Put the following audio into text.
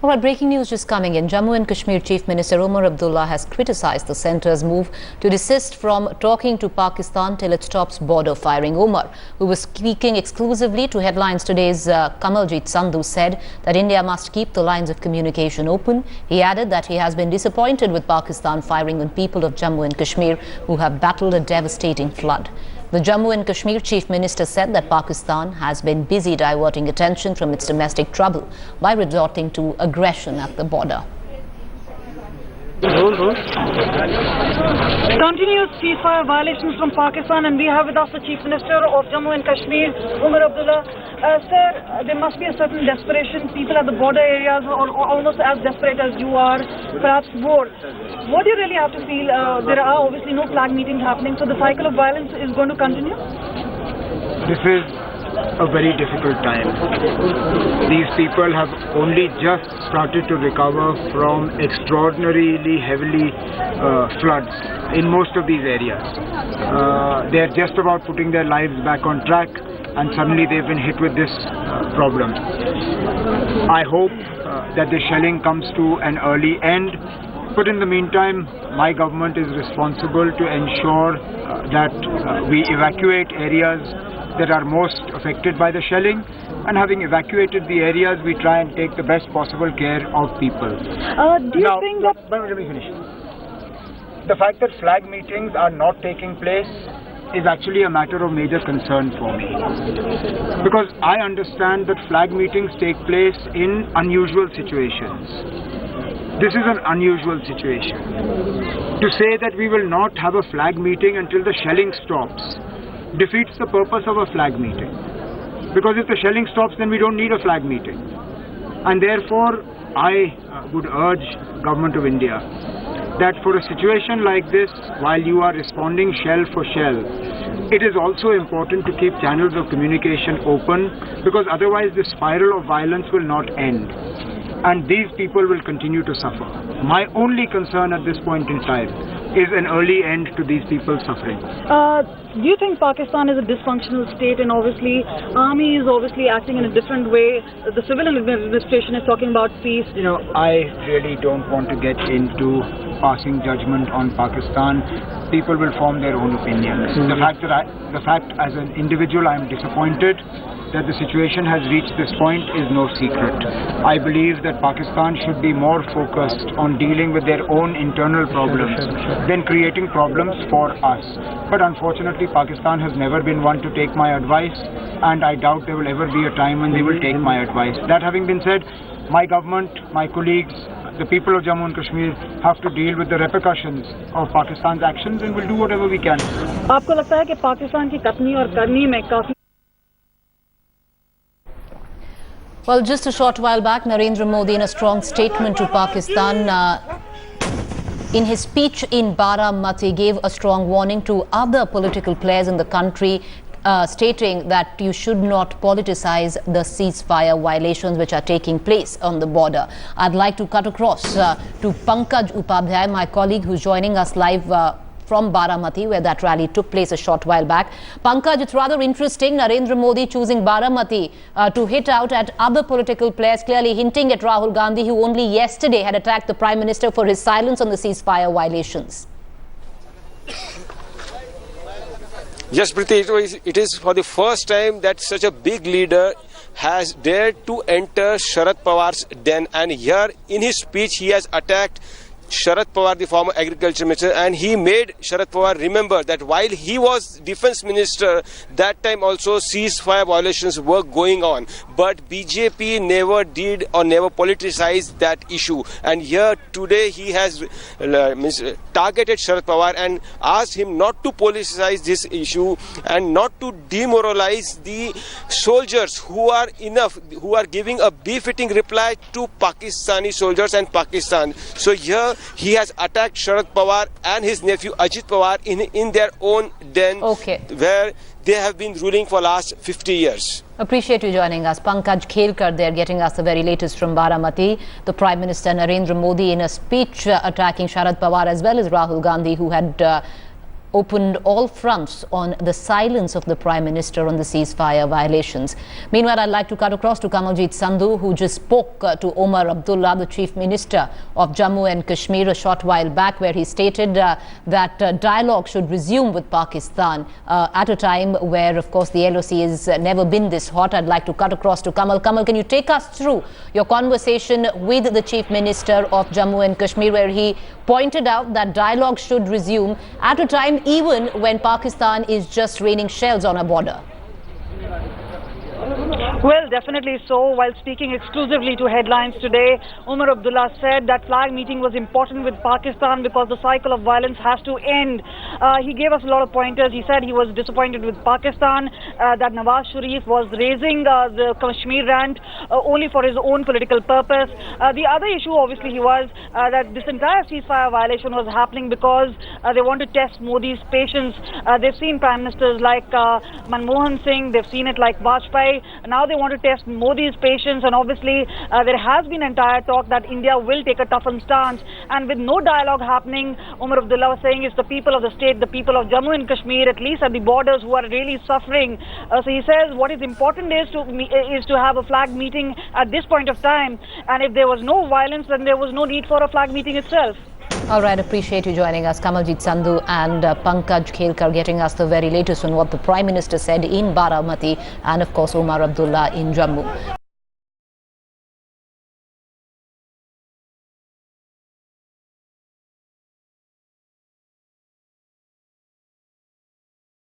All right, breaking news just coming in. Jammu and Kashmir Chief Minister Omar Abdullah has criticized the centre's move to desist from talking to Pakistan till it stops border firing. Omar, who was speaking exclusively to Headlines Today's Kamaljeet Sandhu, said that India must keep the lines of communication open. He added that he has been disappointed with Pakistan firing on people of Jammu and Kashmir who have battled a devastating flood. The Jammu and Kashmir Chief Minister said that Pakistan has been busy diverting attention from its domestic trouble by resorting to aggression at the border. Continuous ceasefire violations from Pakistan, and we have with us the Chief Minister of Jammu and Kashmir, Omar Abdullah. Sir, there must be a certain desperation. People at the border areas are almost as desperate as you are, perhaps more. What do you really have to feel? There are obviously no flag meetings happening, so the cycle of violence is going to continue? This is a very difficult time. These people have only just started to recover from extraordinarily heavily floods in most of these areas. They're just about putting their lives back on track, and suddenly they've been hit with this problem. I hope that the shelling comes to an early end, but in the meantime, my government is responsible to ensure that we evacuate areas that are most affected by the shelling, and having evacuated the areas, we try and take the best possible care of people. Do you think that... Let me finish. The fact that flag meetings are not taking place is actually a matter of major concern for me, because I understand that flag meetings take place in unusual situations. This is an unusual situation. To say that we will not have a flag meeting until the shelling stops defeats the purpose of a flag meeting, because if the shelling stops, then we don't need a flag meeting. And therefore I would urge Government of India that for a situation like this, while you are responding shell for shell, it is also important to keep channels of communication open, because otherwise the spiral of violence will not end and these people will continue to suffer. My only concern at this point in time is an early end to these people's suffering. Do you think Pakistan is a dysfunctional state, and obviously army is obviously acting in a different way? The civil administration is talking about peace. You know, I really don't want to get into passing judgment on Pakistan. People will form their own opinions. The fact as an individual I am disappointed that the situation has reached this point is no secret. I believe that Pakistan should be more focused on dealing with their own internal problems than creating problems for us. But unfortunately, Pakistan has never been one to take my advice, and I doubt there will ever be a time when they will take my advice. That having been said, my government, my colleagues, the people of Jammu and Kashmir have to deal with the repercussions of Pakistan's actions, and will do whatever we can. आपको लगता है कि पाकिस्तान की कथनी और करनी में काफी... Well, just a short while back, Narendra Modi, in a strong statement to Pakistan, in his speech in Baramati, gave a strong warning to other political players in the country, stating that you should not politicize the ceasefire violations which are taking place on the border. I'd like to cut across to Pankaj Upadhyay, my colleague who's joining us live from Baramati, where that rally took place a short while back. Pankaj, it's rather interesting, Narendra Modi choosing Baramati to hit out at other political players, clearly hinting at Rahul Gandhi, who only yesterday had attacked the Prime Minister for his silence on the ceasefire violations. Yes, Priti, it is for the first time that such a big leader has dared to enter Sharad Pawar's den, and here in his speech he has attacked Sharad Pawar, the former agriculture minister, and he made Sharad Pawar remember that while he was defense minister, that time also ceasefire violations were going on. But BJP never did or never politicized that issue. And here today he has targeted Sharad Pawar and asked him not to politicize this issue and not to demoralize the soldiers who are giving a befitting reply to Pakistani soldiers and Pakistan. So here he has attacked Sharad Pawar and his nephew Ajit Pawar in their own den, where they have been ruling for last 50 years. Appreciate you joining us. Pankaj Khelkar there getting us the very latest from Baramati. The Prime Minister Narendra Modi in a speech attacking Sharad Pawar as well as Rahul Gandhi, who had opened all fronts on the silence of the Prime Minister on the ceasefire violations. Meanwhile, I'd like to cut across to Kamaljit Sandhu, who just spoke to Omar Abdullah, the Chief Minister of Jammu and Kashmir, a short while back, where he stated that dialogue should resume with Pakistan at a time where, of course, the LOC has never been this hot. I'd like to cut across to Kamal. Kamal, can you take us through your conversation with the Chief Minister of Jammu and Kashmir, where he pointed out that dialogue should resume at a time even when Pakistan is just raining shells on our border? Well, definitely so. While speaking exclusively to Headlines today, Omar Abdullah said that flag meeting was important with Pakistan because the cycle of violence has to end. He gave us a lot of pointers. He said he was disappointed with Pakistan, that Nawaz Sharif was raising the Kashmir rant only for his own political purpose. The other issue, obviously, was that this entire ceasefire violation was happening because they want to test Modi's patience. They've seen prime ministers like Manmohan Singh, they've seen it like Vajpayee. Now they want to test Modi's patience, and obviously there has been entire talk that India will take a toughened stance. And with no dialogue happening, Omar Abdullah was saying it's the people of the state, the people of Jammu and Kashmir, at least at the borders, who are really suffering. So he says what is important is to have a flag meeting at this point of time. And if there was no violence, then there was no need for a flag meeting itself. All right, appreciate you joining us. Kamaljit Sandhu and Pankaj Khelkar getting us the very latest on what the Prime Minister said in Baramati and, of course, Omar Abdullah in Jammu.